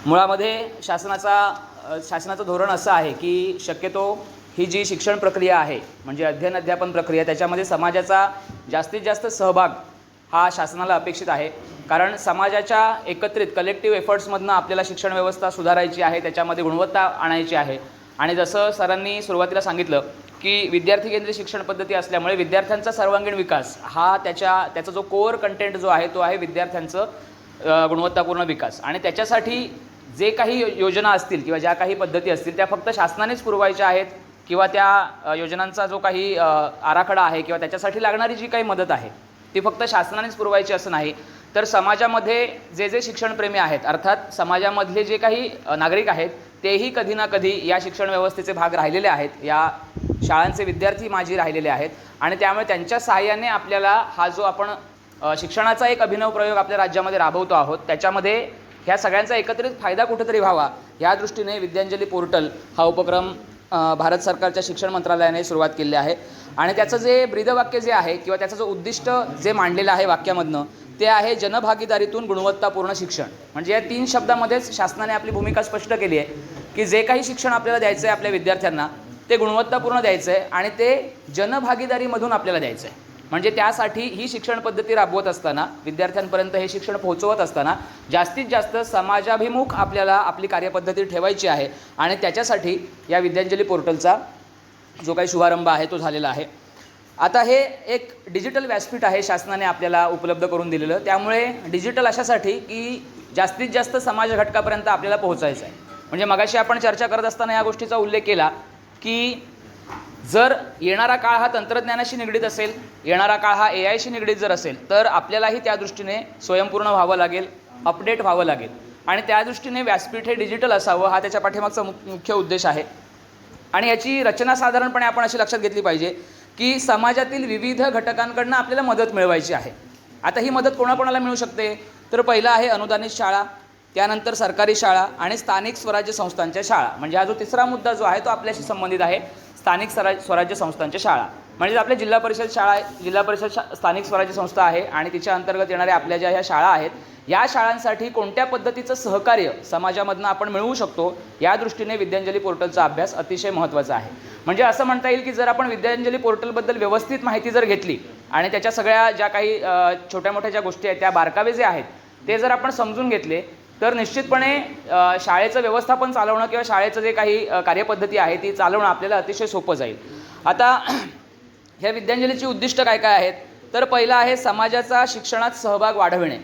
मुळामध्ये शासनाचं धोरण असं आहे की शक्यतो ही जी शिक्षण प्रक्रिया आहे म्हणजे अध्ययन अध्यापन प्रक्रिया त्याच्यामध्ये समाजाचा जास्तीत जास्त सहभाग हा शासनाला अपेक्षित आहे. कारण समाजाच्या एकत्रित कलेक्टिव्ह एफर्ट्समधनं आपल्याला शिक्षण व्यवस्था सुधारायची आहे, त्याच्यामध्ये गुणवत्ता आणायची आहे. आणि जसं सरांनी सुरुवातीला सांगितलं की विद्यार्थी केंद्रित शिक्षण पद्धती असल्यामुळे विद्यार्थ्यांचा सर्वांगीण विकास हा त्याचा जो कोअर कंटेंट जो आहे तो आहे विद्यार्थ्यांचं गुणवत्तापूर्ण विकास. आणि त्याच्यासाठी जे काही योजना असतील किंवा ज्या काही पद्धती असतील त्या फक्त शासनानेच पुरवायच्या आहेत किंवा त्या योजनांचा जो काही आराखडा आहे किंवा त्याच्यासाठी लागणारी जी काही मदत आहे ती फक्त शासनानेच पुरवायची असं नाही, तर समाजामध्ये जे शिक्षणप्रेमी आहेत अर्थात समाजामधले जे काही नागरिक आहेत तेही कधी ना कधी या शिक्षण व्यवस्थेचे भाग राहिलेले आहेत, या शाळांचे विद्यार्थी माजी राहिलेले आहेत. आणि त्यामुळे त्यांच्या सहाय्याने आपल्याला हा जो आपण शिक्षणाचा एक अभिनव प्रयोग आपल्या राज्यामध्ये राबवतो आहोत त्याच्यामध्ये ह्या सगळ्यांचा एकत्रित फायदा कुठेतरी व्हावा या दृष्टीने विद्यांजली पोर्टल हा उपक्रम भारत सरकारच्या शिक्षण मंत्रालयाने सुरुवात केली आहे. आणि त्याचं जे ब्रीदवाक्य जे आहे किंवा त्याचं जो उद्दिष्ट जे मांडलेलं आहे वाक्यामधनं ते आहे जनभागीदारीतून गुणवत्तापूर्ण शिक्षण. म्हणजे या 3 शब्दामध्येच शासनाने आपली भूमिका स्पष्ट केली आहे की जे काही शिक्षण आपल्याला द्यायचं आहे आपल्या विद्यार्थ्यांना ते गुणवत्तापूर्ण द्यायचं आहे आणि ते जनभागीदारीमधून आपल्याला द्यायचं आहे. म्हणजे त्यासाठी ही शिक्षण पद्धती राबवत असताना विद्यार्थ्यांपर्यंत हे शिक्षण पोहोचवत असताना जास्तीत जास्त समाजाभिमुख आपल्याला आपली कार्यपद्धती ठेवायची आहे. आणि त्याच्यासाठी या विद्यांजली पोर्टलचा जो काही शुभारंभ आहे तो झालेला आहे. आता हे एक डिजिटल व्यासपीठ आहे शासनाने आपल्याला उपलब्ध करून दिलेलं, त्यामुळे डिजिटल अशासाठी की जास्तीत जास्त समाज घटकापर्यंत आपल्याला पोहोचायचं आहे. म्हणजे मगाशी आपण चर्चा करत असताना या गोष्टीचा उल्लेख केला की जर येणारा काळ हा तंत्रज्ञानाशी निगडीत असेल, येणारा काळ हा AI शी निगडीत जर असेल तर आपल्यालाही त्या दृष्टीने स्वयंपूर्ण व्हावं लागेल, अपडेट व्हावं लागेल. आणि त्या दृष्टीने व्यासपीठ हे डिजिटल असावं हा त्याच्या पाठीमागचा मुख्य उद्देश आहे. आणि याची रचना साधारणपणे आपण अशी लक्षात घेतली पाहिजे की समाजातील विविध घटकांकडनं आपल्याला मदत मिळवायची आहे. आता ही मदत कोणाकोणाला मिळू शकते तर पहिला आहे अनुदानित शाळा, त्यानंतर सरकारी शाळा आणि स्थानिक स्वराज्य संस्थांच्या शाळा. म्हणजे हा जो तिसरा मुद्दा जो आहे तो आपल्याशी संबंधित आहे, स्थानिक स्वराज्य संस्थांच्या शाळा. म्हणजे आपल्या जिल्हा परिषद शाळा आहे, जिल्हा परिषद स्थानिक स्वराज्य संस्था आहे आणि तिच्या अंतर्गत येणाऱ्या आपल्या ज्या ह्या शाळा आहेत या शाळांसाठी कोणत्या पद्धतीचं सहकार्य समाजामधनं आपण मिळवू शकतो या दृष्टीने विद्यांजली पोर्टलचा अभ्यास अतिशय महत्त्वाचा आहे. म्हणजे असं म्हणता येईल की जर आपण विद्यांजली पोर्टलबद्दल व्यवस्थित माहिती जर घेतली आणि त्याच्या सगळ्या ज्या काही छोट्या मोठ्या ज्या गोष्टी आहेत त्या बारकावे जे आहेत ते जर आपण समजून घेतले तर निश्चितपणे शाळेचं व्यवस्थापन चालवणं किंवा शाळेचं जे काही कार्यपद्धती आहे ती चालवणं आपल्याला अतिशय सोपं जाईल. आता ह्या विद्यांजलीची उद्दिष्ट काय काय आहेत तर पहिलं आहे समाजाचा शिक्षणात सहभाग वाढविणे.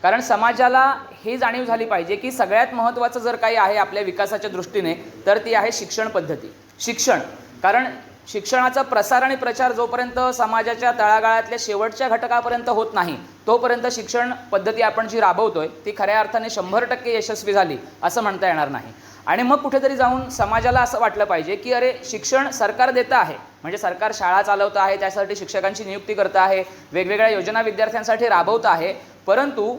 कारण समाजाला हे जाणीव झाली पाहिजे की सगळ्यात महत्त्वाचं जर काही आहे आपल्या विकासाच्या दृष्टीने तर ती आहे शिक्षण पद्धती, शिक्षण. कारण शिक्षणाचा प्रसार आणि प्रचार जोपर्यंत समाजाच्या तळागाळातल्या शेवटच्या घटकापर्यंत होत नाही तोपर्यंत शिक्षण पद्धती आपण जी राबवतोय ती खऱ्या अर्थाने 100% यशस्वी झाली असं म्हणता येणार नाही. आणि मग कुठेतरी जाऊन समाजाला असं वाटलं पाहिजे की अरे शिक्षण सरकार देतं आहे, म्हणजे सरकार शाळा चालवतं आहे, त्यासाठी शिक्षकांची नियुक्ती करतं आहे, वेगवेगळ्या योजना विद्यार्थ्यांसाठी राबवतं आहे, परंतु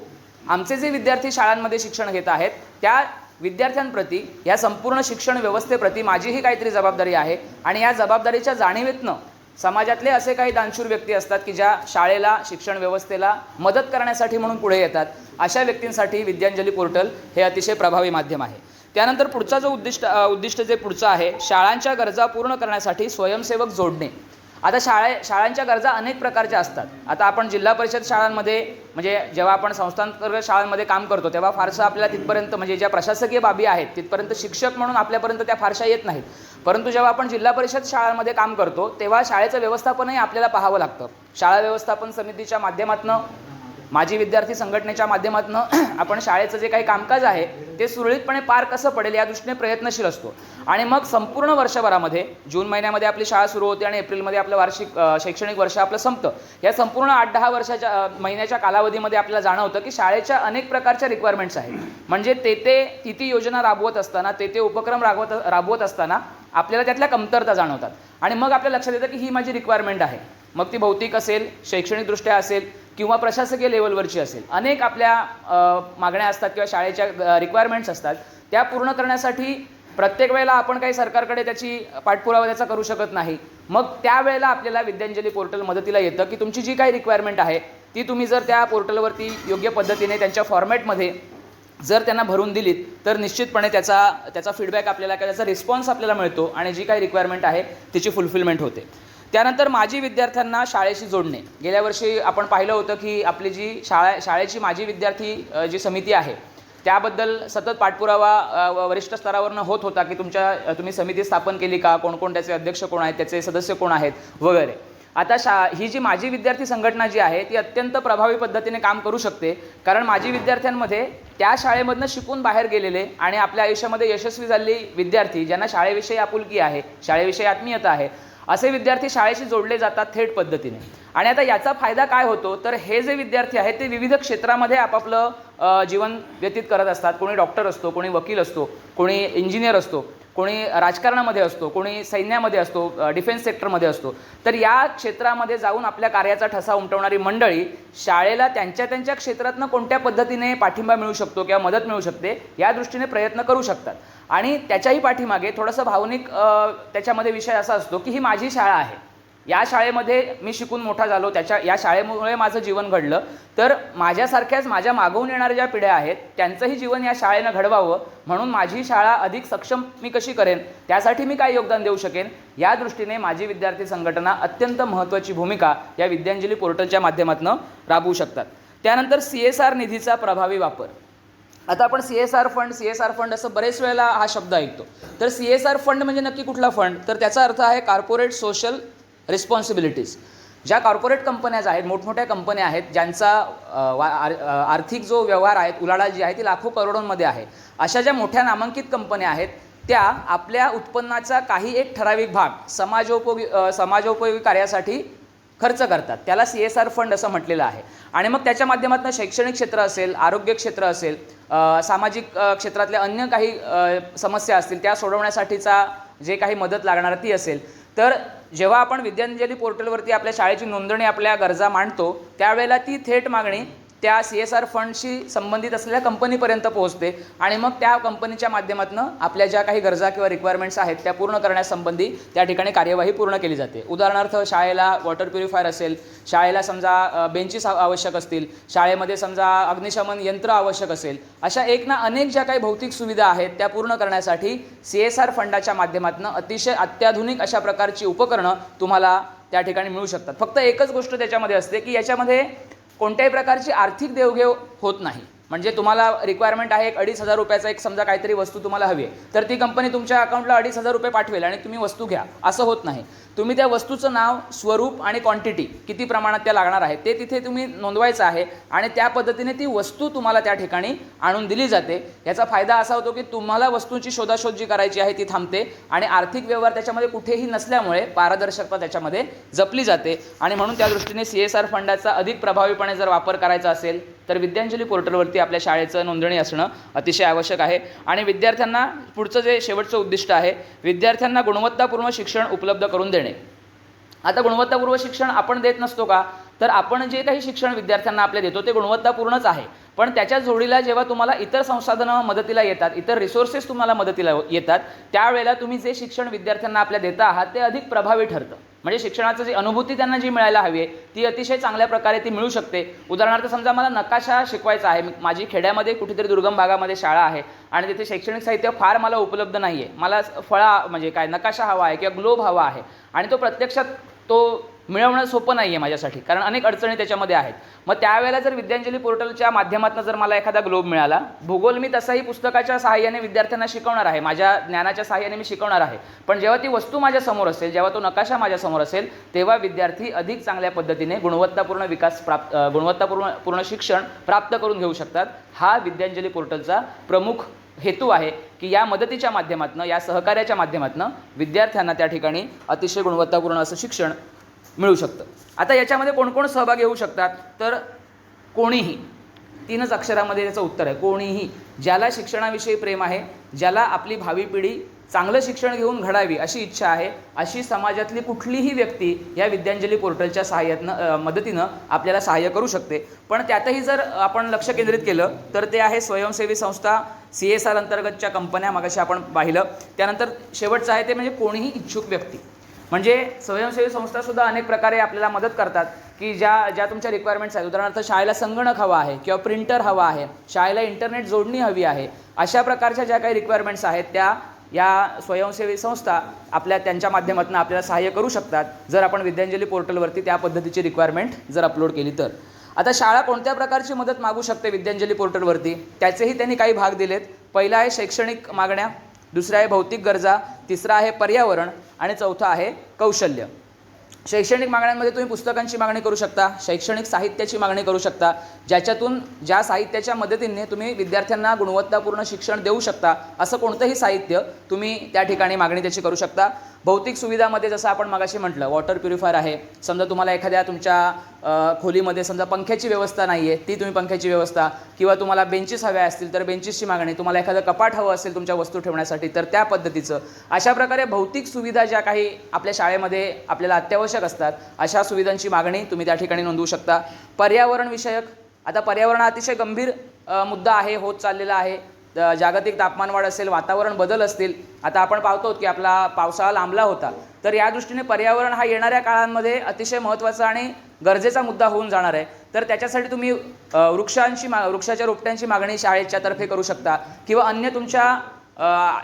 आमचे जे विद्यार्थी शाळांमध्ये शिक्षण घेत आहेत त्या विद्यार्थ्यांप्रती या संपूर्ण शिक्षण व्यवस्थेप्रती माझीही काहीतरी जबाबदारी आहे. आणि या जबाबदारीच्या जाणीवेतनं समाजातले असे काही दानशूर व्यक्ती असतात की ज्या शाळेला शिक्षण व्यवस्थेला मदत करण्यासाठी म्हणून पुढे येतात. अशा व्यक्तींसाठी विद्यांजली पोर्टल हे अतिशय प्रभावी माध्यम आहे. त्यानंतर पुढचा जो उद्दिष्ट जे पुढचं आहे शाळांच्या गरजा पूर्ण करण्यासाठी स्वयंसेवक जोडणे. आता शाळांच्या गरजा अनेक प्रकारच्या असतात. आता आपण जिल्हा परिषद शाळांमध्ये म्हणजे जेव्हा आपण संस्थांतर्गत शाळांमध्ये काम करतो तेव्हा फारसं आपल्याला तिथपर्यंत म्हणजे ज्या प्रशासकीय बाबी आहेत तिथपर्यंत शिक्षक म्हणून आपल्यापर्यंत त्या फारशा येत नाहीत. परंतु जेव्हा आपण जिल्हा परिषद शाळांमध्ये काम करतो तेव्हा शाळेचं व्यवस्थापनही आपल्याला पाहावं लागतं. शाळा व्यवस्थापन समितीच्या माध्यमातून माजी विद्यार्थी संघटनेच्या माध्यमातून आपण शाळेचं जे काही कामकाज आहे ते सुरळीतपणे पार कसं पडेल या दृष्टीने प्रयत्नशील असतो. आणि मग संपूर्ण वर्षभरामध्ये जून महिन्यामध्ये आपली शाळा सुरू होते आणि एप्रिलमध्ये आपलं वार्षिक शैक्षणिक वर्ष आपलं संपतं. या संपूर्ण 8-10 महिन्याच्या कालावधीमध्ये आपल्याला जाणवतं की शाळेच्या अनेक प्रकारच्या रिक्वायरमेंट्स आहेत. म्हणजे ती योजना राबवत असताना ते उपक्रम राबवत असताना आपल्याला त्यातल्या कमतरता जाणवतात. आणि मग आपल्या लक्षात येतं की ही माझी रिक्वायरमेंट आहे. मग ती भौतिक असेल, शैक्षणिकदृष्ट्या असेल किंवा प्रशासकीय लेवलवरची असेल, अनेक आपल्या मागण्या असतात किंवा शाळेच्या रिक्वायरमेंट्स असतात. त्या पूर्ण करण्यासाठी प्रत्येक वेळेला आपण काही सरकारकडे त्याची पाठपुरावा त्याचा करू शकत नाही. मग त्यावेळेला आपल्याला विद्यांजली पोर्टल मदतीला येतं की तुमची जी काही रिक्वायरमेंट आहे ती तुम्ही जर त्या पोर्टलवरती योग्य पद्धतीने त्यांच्या फॉर्मॅटमध्ये जर त्यांना भरून दिलीत तर निश्चितपणे त्याचा फीडबॅक आपल्याला किंवा त्याचा रिस्पॉन्स आपल्याला मिळतो आणि जी काही रिक्वायरमेंट आहे तिची फुलफिलमेंट होते. त्यानंतर माजी विद्यार्थ्यांना शाळेशी जोडणे. गेल्या वर्षी आपण पाहिलं होतं की आपली जी शाळेची माजी विद्यार्थी जी समिती आहे त्याबद्दल सतत पाठपुरावा वरिष्ठ स्तरावरनं होत होता की तुम्ही समिती स्थापन केली का, कोण त्याचे अध्यक्ष कोण आहेत, त्याचे सदस्य कोण आहेत वगैरे. आता ही जी माजी विद्यार्थी संघटना जी आहे ती अत्यंत प्रभावी पद्धतीने काम करू शकते, कारण माजी विद्यार्थ्यांमध्ये त्या शाळेमधनं शिकून बाहेर गेलेले आणि आपल्या आयुष्यामध्ये यशस्वी झालेली विद्यार्थी, ज्यांना शाळेविषयी आपुलकी आहे, शाळेविषयी आत्मीयता आहे, असे विद्यार्थी शाळेशी जोडले जातात थेट पद्धतीने. आणि आता याचा फायदा काय होतो तर हे जे विद्यार्थी आहेत ते विविध क्षेत्रामध्ये आपापलं जीवन व्यतीत करत असतात. कोणी डॉक्टर असतो, कोणी वकील असतो, कोणी इंजिनियर असतो, कोणी राजकारणामध्ये असतो, कोणी सैन्यामध्ये असतो, डिफेन्स सेक्टरमध्ये असतो. तर या क्षेत्रामध्ये जाऊन आपल्या कार्याचा ठसा उमटवणारी मंडळी शाळेला त्यांच्या क्षेत्रातनं कोणत्या पद्धतीने पाठिंबा मिळू शकतो किंवा मदत मिळू शकते या दृष्टीने प्रयत्न करू शकतात. आणि त्याच्याही पाठीमागे थोडंसं भावनिक त्याच्यामध्ये विषय असा असतो की ही माझी शाळा आहे, या शाळेमध्ये मी शिकून मोठा झालो, या शाळेमुळे माझं जीवन घडलं, तर माझ्यासारख्याच माझ्या मागून येणाऱ्या ज्या पिढ्या आहेत त्यांचंही जीवन या शाळेनं घडवावं, म्हणून माझी शाळा अधिक सक्षम मी कशी करेन, त्यासाठी मी काय योगदान देऊ शकेन, या दृष्टीने माझी विद्यार्थी संघटना अत्यंत महत्त्वाची भूमिका या विद्यांजली पोर्टलच्या माध्यमातून राबवू शकतात. त्यानंतर CSR निधीचा प्रभावी वापर. आता आपण CSR फंड असं बरेच वेळेला हा शब्द ऐकतो. तर CSR फंड म्हणजे नक्की कुठला फंड, तर त्याचा अर्थ आहे कॉर्पोरेट सोशल रिस्पॉन्सिबिलिटीज. ज्या कॉर्पोरेट कंपन्याज आहेत, मोठमोठ्या कंपन्या आहेत, ज्यांचा आर्थिक जो व्यवहार आहे, उलाढाल जी आहे ती लाखो करोडोंमध्ये आहे, अशा ज्या मोठ्या नामांकित कंपन्या आहेत त्या आपल्या उत्पन्नाचा काही एक ठराविक भाग समाजोपयोगी कार्यासाठी खर्च करतात. त्याला CSR फंड असं म्हटलेलं आहे. आणि मग त्याच्या माध्यमातून शैक्षणिक क्षेत्र असेल, आरोग्य क्षेत्र असेल, सामाजिक क्षेत्रातल्या अन्य काही समस्या असतील त्या सोडवण्यासाठीचा जे काही मदत लागणार ती असेल. तर जेव्हा आपण विद्यांजली पोर्टलवरती आपल्या शाळेची नोंदणी, आपल्या गरजा मांडतो त्यावेळेला ती थेट मागणी त्या CSR फंडशी संबंधित असलेल्या कंपनीपर्यंत पोहोचते आणि मग त्या कंपनीच्या माध्यमातून आपल्या ज्या काही गरजा किंवा रिक्वायरमेंट्स आहेत त्या पूर्ण करण्यासंबंधी त्या ठिकाणी कार्यवाही पूर्ण केली जाते. उदाहरणार्थ शाळेला वॉटर प्युरिफायर असेल, शाळेला समजा बेंचेस आवश्यक असतील, शाळेमध्ये समजा अग्निशमन यंत्र आवश्यक असेल, अशा एक ना अनेक ज्या काही भौतिक सुविधा आहेत त्या पूर्ण करण्यासाठी CSR फंडाच्या माध्यमातून अतिशय अत्याधुनिक अशा प्रकारची उपकरणं तुम्हाला त्या ठिकाणी मिळू शकतात. फक्त एकच गोष्ट त्याच्यामध्ये असते की याच्यामध्ये कोणत्याही प्रकारची आर्थिक देवघेव होत नाही. म्हणजे तुम्हाला रिक्वायरमेंट आहे 2,500 रुपयाचा एक समजा काहीतरी वस्तू तुम्हाला हवी आहे, तर ती कंपनी तुमच्या अकाउंटला 2,500 रुपये पाठवेल आणि तुम्ही वस्तू घ्या असं होत नाही. तुम्ही त्या वस्तूचं नाव, स्वरूप आणि क्वांटिटी किती प्रमाणात त्या लागणार आहे ते तिथे तुम्ही नोंदवायचं आहे आणि त्या पद्धतीने ती वस्तू तुम्हाला त्या ठिकाणी आणून दिली जाते. याचा फायदा असा होतो की तुम्हाला वस्तूंची शोधाशोध जी करायची आहे ती थांबते आणि आर्थिक व्यवहार त्याच्यामध्ये कुठेही नसल्यामुळे पारदर्शकता त्याच्यामध्ये जपली जाते. आणि म्हणून त्या दृष्टीने CSR फंडाचा अधिक प्रभावीपणे जर वापर करायचा असेल तर विद्यांजली पोर्टलवरती आपल्या शाळेचं नोंदणी असणं अतिशय आवश्यक आहे. आणि विद्यार्थ्यांना पुढचं जे शेवटचं उद्दिष्ट आहे, विद्यार्थ्यांना गुणवत्तापूर्ण शिक्षण उपलब्ध करून देणे. आता गुणवत्तापूर्ण शिक्षण आपण देत नसतो का, तर आपण जे काही शिक्षण विद्यार्थ्यांना आपल्या देतो ते गुणवत्तापूर्णच आहे, पण त्याच्या जोडीला जेव्हा तुम्हाला इतर संसाधनं मदतीला येतात, इतर रिसोर्सेस तुम्हाला मदतीला येतात, त्यावेळेला तुम्ही जे शिक्षण विद्यार्थ्यांना आपल्या देता आहात ते अधिक प्रभावी ठरतं. म्हणजे शिक्षणाची जी अनुभूती त्यांना जी मिळायला हवी आहे ती अतिशय चांगल्या प्रकारे ती मिळू शकते. उदाहरणार्थ समजा मला नकाशा शिकवायचा आहे, माझी खेड्यामध्ये कुठेतरी दुर्गम भागामध्ये शाळा आहे आणि तिथे शैक्षणिक साहित्य फार मला उपलब्ध नाही आहे, मला म्हणजे काय नकाशा हवा आहे किंवा ग्लोब हवा आहे आणि तो प्रत्यक्षात तो मिळवणं सोपं नाही आहे माझ्यासाठी, कारण अनेक अडचणी त्याच्यामध्ये आहेत. मग त्यावेळेला जर विद्यांजली पोर्टलच्या माध्यमातून जर मला एखादा ग्लोब मिळाला, भूगोल मी तसाही पुस्तकाच्या सहाय्याने विद्यार्थ्यांना शिकवणार आहे, माझ्या ज्ञानाच्या सहाय्याने मी शिकवणार आहे, पण जेव्हा ती वस्तू माझ्यासमोर असेल, जेव्हा तो नकाशा माझ्यासमोर असेल, तेव्हा विद्यार्थी अधिक चांगल्या पद्धतीने गुणवत्तापूर्ण शिक्षण प्राप्त करून घेऊ शकतात. हा विद्यांजली पोर्टलचा प्रमुख हेतू आहे की या मदतीच्या माध्यमातून, या सहकार्याच्या माध्यमातून विद्यार्थ्यांना त्या ठिकाणी अतिशय गुणवत्तापूर्ण असं शिक्षण मिळू शकतं. आता याच्यामध्ये कोण कोण सहभागी होऊ शकतात, तर कोणीही. 3च अक्षरामध्ये त्याचं उत्तर आहे, कोणीही. ज्याला शिक्षणाविषयी प्रेम आहे, ज्याला आपली भावी पिढी चांगलं शिक्षण घेऊन घडावी अशी इच्छा आहे, अशी समाजातली कुठलीही व्यक्ती या विद्यांजली पोर्टलच्या मदतीनं आपल्याला सहाय्य करू शकते. पण त्यातही जर आपण लक्ष केंद्रित केलं तर ते आहे स्वयंसेवी संस्था, CSR अंतर्गतच्या कंपन्या, मगाशी आपण पाहिलं. त्यानंतर शेवटचं आहे ते म्हणजे कोणीही इच्छुक व्यक्ती. म्हणजे स्वयंसेवी संस्थासुद्धा अनेक प्रकारे आपल्याला मदत करतात की ज्या तुमच्या रिक्वायरमेंट्स आहेत. उदाहरणार्थ शाळेला संगणक हवा आहे किंवा प्रिंटर हवा आहे, शाळेला इंटरनेट जोडणी हवी आहे, अशा प्रकारच्या ज्या काही रिक्वायरमेंट्स आहेत त्या या स्वयंसेवी संस्था त्यांच्या माध्यमातून आपल्याला सहाय्य करू शकतात, जर आपण विद्यांजली पोर्टलवरती त्या पद्धतीची रिक्वायरमेंट जर अपलोड केली तर. आता शाळा कोणत्या प्रकारची मदत मागू शकते विद्यांजली पोर्टलवरती, त्याचेही त्यांनी काही भाग दिलेत. पहिला आहे शैक्षणिक मागण्या, दुसरा आहे भौतिक गरजा, तिसरा आहे पर्यावरण आणि चौथा आहे कौशल्य. शैक्षणिक मागण्यांमध्ये तुम्ही पुस्तकांची मागणी करू शकता, शैक्षणिक साहित्याची मागणी करू शकता, ज्या साहित्याच्या मदतीने तुम्ही विद्यार्थ्यांना गुणवत्तापूर्ण शिक्षण देऊ शकता असं कोणतंही साहित्य तुम्ही त्या ठिकाणी मागणी त्याची करू शकता. भौतिक सुविधामध्ये जसं आपण मगाशी म्हटलं वॉटर प्युरिफायर आहे, समजा तुम्हाला एखाद्या तुमच्या खोलीमध्ये समजा पंख्याची व्यवस्था नाही आहे, ती तुम्ही पंख्याची व्यवस्था, किंवा तुम्हाला बेंचेस हव्या असतील तर बेंचेसची मागणी, तुम्हाला एखादं कपाट हवं असेल तुमच्या वस्तू ठेवण्यासाठी तर त्या पद्धतीचं. अशा प्रकारे भौतिक सुविधा ज्या काही आपल्या शाळेमध्ये आपल्याला अत्यावश्यक असतात अशा सुविधांची मागणी तुम्ही त्या ठिकाणी नोंदवू शकता. पर्यावरण विषयक, आता पर्यावरण हा अतिशय गंभीर मुद्दा आहे, होत चाललेला आहे. जागतिक तापमानवाढ असेल, वातावरण बदल असतील, आता आपण पाहतो की आपला पावसाळा लांबला होता, तर या दृष्टीने पर्यावरण हा येणाऱ्या काळांमध्ये अतिशय महत्त्वाचा आणि गरजेचा मुद्दा होऊन जाणार आहे. तर त्याच्यासाठी तुम्ही वृक्षाच्या रोपट्यांची मागणी शाळेच्या तर्फे करू शकता, किंवा अन्य तुमच्या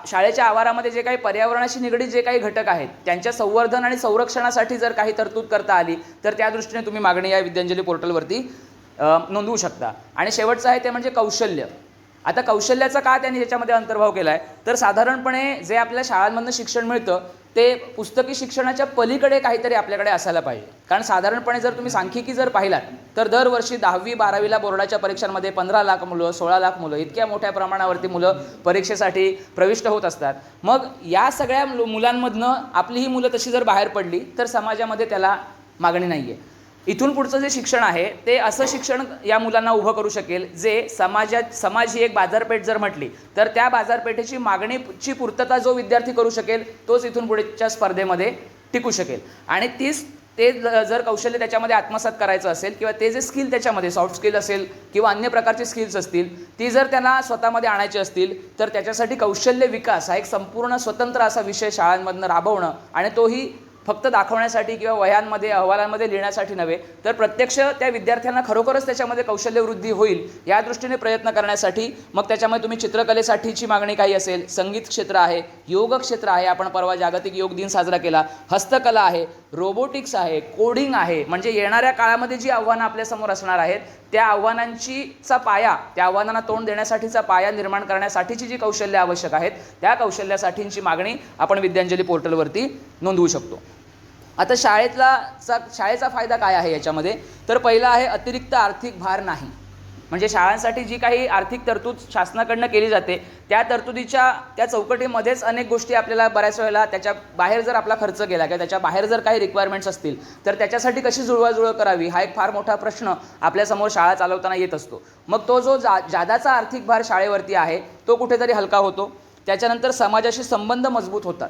शाळेच्या आवारामध्ये जे काही पर्यावरणाशी निगडीत जे काही घटक आहेत त्यांच्या संवर्धन आणि संरक्षणासाठी जर काही तरतूद करता आली तर त्या दृष्टीने तुम्ही मागणी या विद्यांजली पोर्टलवरती नोंदवू शकता. आणि शेवटचं आहे ते म्हणजे कौशल्य. आता कौशल्याचा का त्यांनी याच्यामध्ये अंतर्भाव केला आहे, तर साधारणपणे जे आपल्या शाळांमधनं शिक्षण मिळतं ते पुस्तकी शिक्षणाच्या पलीकडे काहीतरी आपल्याकडे असायला पाहिजे. कारण साधारणपणे जर तुम्ही सांख्यिकी जर पाहिलात तर दरवर्षी 10वी 12वीला बोर्डाच्या परीक्षांमध्ये 15 लाख मुलं, 16 लाख मुलं, इतक्या मोठ्या प्रमाणावरती मुलं परीक्षेसाठी प्रविष्ट होत असतात. मग या सगळ्या मुलांमधनं आपली ही मुलं तशी जर बाहेर पडली तर समाजामध्ये त्याला मागणी नाही आहे. इथून पुढचं जे शिक्षण आहे ते असं शिक्षण या मुलांना उभं करू शकेल जे समाज ही एक बाजारपेठ जर म्हटली तर त्या बाजारपेठेची मागणीची पूर्तता जो विद्यार्थी करू शकेल तोच इथून पुढच्या स्पर्धेमध्ये टिकू शकेल. आणि ते जर कौशल्य त्याच्यामध्ये आत्मसात करायचं असेल किंवा ते जे स्किल त्याच्यामध्ये सॉफ्ट स्किल असेल किंवा अन्य प्रकारचे स्किल्स असतील ती जर त्यांना स्वतःमध्ये आणायची असतील तर त्याच्यासाठी कौशल्य विकास हा एक संपूर्ण स्वतंत्र असा विषय शाळांमधनं राबवणं, आणि तोही फक्त दाखवण्यासाठी किंवा वह्यांमध्ये अहवालांमध्ये लिहिण्यासाठी नव्हे तर प्रत्यक्ष त्या विद्यार्थ्यांना खरोखरच त्याच्यामध्ये कौशल्यवृद्धी होईल या दृष्टीने प्रयत्न करण्यासाठी. मग त्याच्यामध्ये तुम्ही चित्रकलेसाठीची मागणी काही असेल, संगीत क्षेत्र आहे, योग क्षेत्र आहे, आपण परवा जागतिक योग दिन साजरा केला, हस्तकला आहे, रोबोटिक्स आहे, कोडिंग आहे, म्हणजे येणाऱ्या काळामध्ये जी आव्हानं आपल्यासमोर असणार आहेत त्या आव्हानांचा पाया, त्या आव्हानांना तोंड देण्यासाठीचा पाया निर्माण करण्यासाठीची जी कौशल्य आवश्यक आहेत त्या कौशल्यासाठीची मागणी आपण विद्यांजली पोर्टलवरती नोंदवू शकतो. आता शाळेचा फायदा काय आहे याच्यामध्ये, तर पहिला आहे अतिरिक्त आर्थिक भार नाही. म्हणजे शाळांसाठी जी काही आर्थिक तरतूद शासनाकडनं केली जाते त्या तरतुदीच्या त्या चौकटीमध्येच अनेक गोष्टी आपल्याला बऱ्याच वेळेला त्याच्या बाहेर जर आपला खर्च केला किंवा त्याच्या बाहेर जर काही रिक्वायरमेंट्स असतील तर त्याच्यासाठी कशी जुळवाजुळव करावी हा एक फार मोठा प्रश्न आपल्यासमोर शाळा चालवताना येत असतो. मग तो जो जादाचा आर्थिक भार शाळेवरती आहे तो कुठेतरी हलका होतो. त्याच्यानंतर समाजाशी संबंध मजबूत होतात.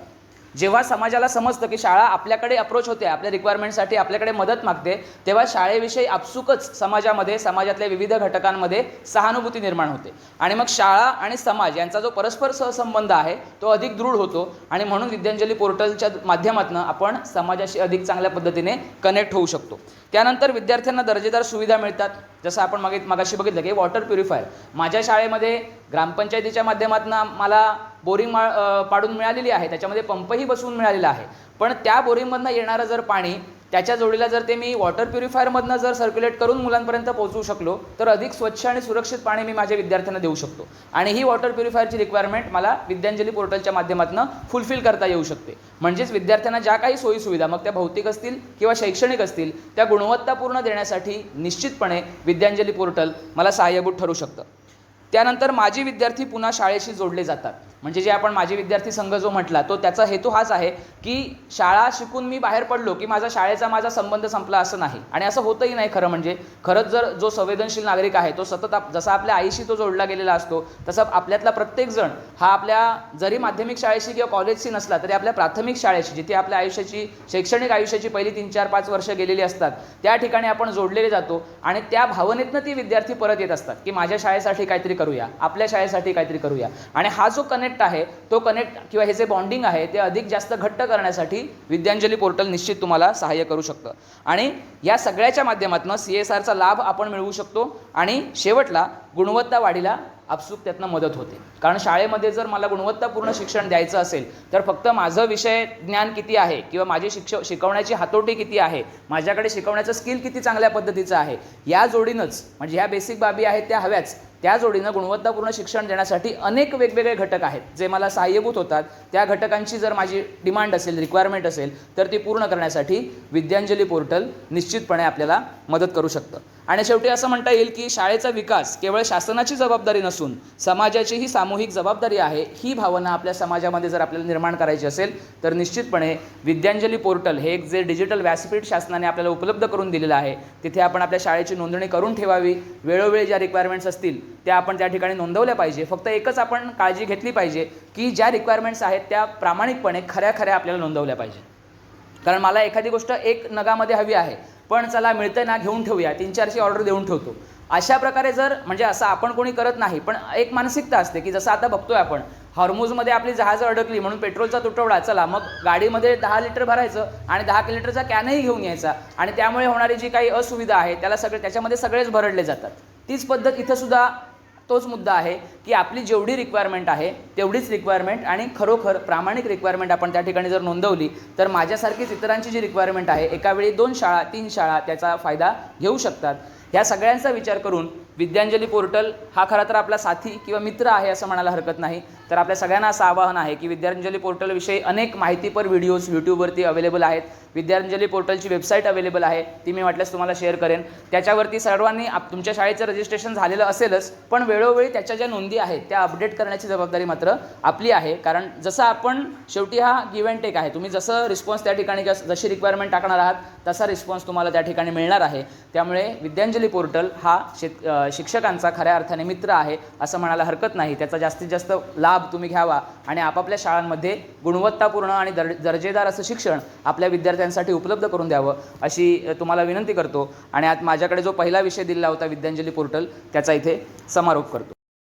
जेव्हा समाजाला समजतं की शाळा आपल्याकडे अप्रोच होते, आपल्या रिक्वायरमेंटसाठी आपल्याकडे मदत मागते, तेव्हा शाळेविषयी आपसुकच समाजातल्या विविध घटकांमध्ये सहानुभूती निर्माण होते आणि मग शाळा आणि समाज यांचा जो परस्पर सहसंबंध आहे तो अधिक दृढ होतो. आणि म्हणून विद्यांजली पोर्टलच्या माध्यमातून आपण समाजाशी अधिक चांगल्या पद्धतीने कनेक्ट होऊ शकतो. त्यानंतर विद्यार्थ्यांना दर्जेदार सुविधा मिळतात. जसं आपण मगाशी बघितलं की वॉटर प्युरिफायर माझ्या शाळेमध्ये ग्रामपंचायतीच्या माध्यमातून मला बोरिंग पाडून मिळालेली आहे, त्याच्यामध्ये पंपही बसवून मिळालेला आहे. पण त्या बोरिंगमधनं येणारं जर पाणी त्याच्या जोडीला जर ते मी वॉटर प्युरिफायरमधनं जर सर्क्युलेट करून मुलांपर्यंत पोहोचवू शकलो तर अधिक स्वच्छ आणि सुरक्षित पाणी मी माझ्या विद्यार्थ्यांना देऊ शकतो. आणि ही वॉटर प्युरिफायरची रिक्वायरमेंट मला विद्यांजली पोर्टलच्या माध्यमातून फुलफिल करता येऊ शकते. म्हणजेच विद्यार्थ्यांना ज्या काही सोयीसुविधा मग त्या भौतिक असतील किंवा शैक्षणिक असतील त्या गुणवत्तापूर्ण देण्यासाठी निश्चितपणे विद्यांजली पोर्टल मला सहाय्यभूत ठरू शकतं. त्यानंतर माजी विद्यार्थी पुन्हा शाळेशी जोडले जातात. म्हणजे जे आपण माजी विद्यार्थी संघ जो म्हटला तो त्याचा हेतू हाच आहे की शाळा शिकून मी बाहेर पडलो की माझा संबंध संपला असं नाही. आणि असं होतही नाही. खरंच जर जो संवेदनशील नागरिक आहे तो सतत जसा आपल्या आईशी तो जोडला गेलेला असतो तसं आपल्यातला प्रत्येक जण हा आपल्या जरी माध्यमिक शाळेशी किंवा कॉलेजशी नसला तरी आपल्या प्राथमिक शाळेशी जिथे आपल्या शैक्षणिक आयुष्याची पहिली 3-4-5 वर्ष गेलेली असतात त्या ठिकाणी आपण जोडलेले जातो. आणि त्या भावनेतनं ती विद्यार्थी परत येत असतात की माझ्या शाळेसाठी काहीतरी करूया, आपल्या शाळेसाठी काहीतरी करूया. आणि हा जो कनेक्ट कनेक्ट आहे तो कनेक्ट किंवा हे जे बॉन्डिंग आहे ते अधिक जास्त घट्ट करण्यासाठी विद्यांजली पोर्टल निश्चित तुम्हाला सहाय्य करू शकतं. आणि या सगळ्याच्या माध्यमातून CSRचा लाभ आपण मिळवू शकतो आणि शेवटला गुणवत्ता वाढीला आपसूक त्यातनं मदत होते. कारण शाळेमध्ये जर मला गुणवत्तापूर्ण शिक्षण द्यायचं असेल तर फक्त माझं विषय ज्ञान किती आहे किंवा माझी शिकवण्याची हातोटी किती आहे, माझ्याकडे शिकवण्याचं स्किल किती चांगल्या पद्धतीचं आहे, या जोडीनंच म्हणजे ह्या बेसिक बाबी आहेत त्या हव्याच, त्या जोडीनं गुणवत्तापूर्ण शिक्षण देण्यासाठी अनेक वेगवेगळे घटक आहेत जे मला सहाय्यभूत होतात. त्या घटकांची जर माझी डिमांड असेल, रिक्वायरमेंट असेल तर ती पूर्ण करण्यासाठी विद्यांजली पोर्टल निश्चितपणे आपल्याला मदत करू शकतं. आणि शेवटी असं म्हणता येईल की शाळेचा विकास केवळ शासनाची जबाबदारी नसून समाजाचीही सामूहिक जबाबदारी आहे. ही भावना आपल्या समाजामध्ये जर आपल्याला निर्माण करायची असेल तर निश्चितपणे विद्यांजली पोर्टल हे एक जे डिजिटल व्यासपीठ शासनाने आपल्याला उपलब्ध करून दिलेलं आहे तिथे आपण आपल्या शाळेची नोंदणी करून ठेवावी. वेळोवेळी ज्या रिक्वायरमेंट्स असतील त्या आपण त्या ठिकाणी नोंदवल्या पाहिजे. फक्त एकच आपण काळजी घेतली पाहिजे की ज्या रिक्वायरमेंट्स आहेत त्या प्रामाणिकपणे खऱ्या आपल्याला नोंदवल्या पाहिजे. कारण मला एखादी गोष्ट एक नगामध्ये हवी आहे पण चला मिळतंय ना घेऊन ठेवूया, 3-4ची ऑर्डर देऊन ठेवतो, अशा प्रकारे जर म्हणजे असं आपण कोणी करत नाही. पण एक मानसिकता असते की जसं आता बघतोय आपण हॉर्मुजमध्ये आपली जहाजं अडकली म्हणून पेट्रोलचा तुटवडा, चला मग गाडीमध्ये 10 लिटर भरायचं आणि 10 लिटरचा कॅनही घेऊन यायचा आणि त्यामुळे होणारी जी काही असुविधा आहे त्याच्यामध्ये सगळेच भरडले जातात. तीच पद्धत इथं सुद्धा तोच मुद्दा आहे की आपली जेवढी रिक्वायरमेंट आहे तेवढीच रिक्वायरमेंट आणि खरोखर प्रामाणिक रिक्वायरमेंट आपण त्या ठिकाणी जर नोंदवली तर माझ्यासारखीच इतरांची जी रिक्वायरमेंट आहे एकावेळी 2 शाळा 3 शाळा त्याचा फायदा घेऊ शकतात. ह्या सगळ्यांचा विचार करून विद्यांजली पोर्टल हा खरा तर आपला साथी किंवा मित्र आहे असं म्हणायला हरकत नाही. तर आपल्या सगळ्यांना असं आवाहन आहे की विद्यांजली पोर्टलविषयी अनेक माहितीपर व्हिडिओज यूट्यूबवरती अवेलेबल आहेत. विद्यांजली पोर्टलची वेबसाईट अवेलेबल आहे, ती मी वाटल्यास तुम्हाला शेअर करेन. त्याच्यावरती सर्वांनी तुमच्या शाळेचं रजिस्ट्रेशन झालेलं असेलच पण वेळोवेळी त्याच्या ज्या नोंदी आहेत त्या अपडेट करण्याची जबाबदारी मात्र आपली आहे. कारण जसं आपण शेवटी हा गिव्ह अँड टेक आहे, तुम्ही जसं रिस्पॉन्स त्या ठिकाणी जशी रिक्वायरमेंट टाकणार आहात तसा रिस्पॉन्स तुम्हाला त्या ठिकाणी मिळणार आहे. त्यामुळे विद्यांजली पोर्टल हा शिक्षकांचा खऱ्या अर्थाने मित्र आहे असं म्हणायला हरकत नाही. त्याचा जास्तीत जास्त लाभ तुम्ही घ्यावा आणि आपापल्या शाळांमध्ये गुणवत्तापूर्ण आणि दर्जेदार असं शिक्षण आपल्या विद्यार्थ्यांसाठी उपलब्ध करून द्यावं अशी तुम्हाला विनंती करतो. आणि आज माझ्याकडे जो पहिला विषय दिला होता विद्यांजली पोर्टल त्याचा इथे समारोप करतो.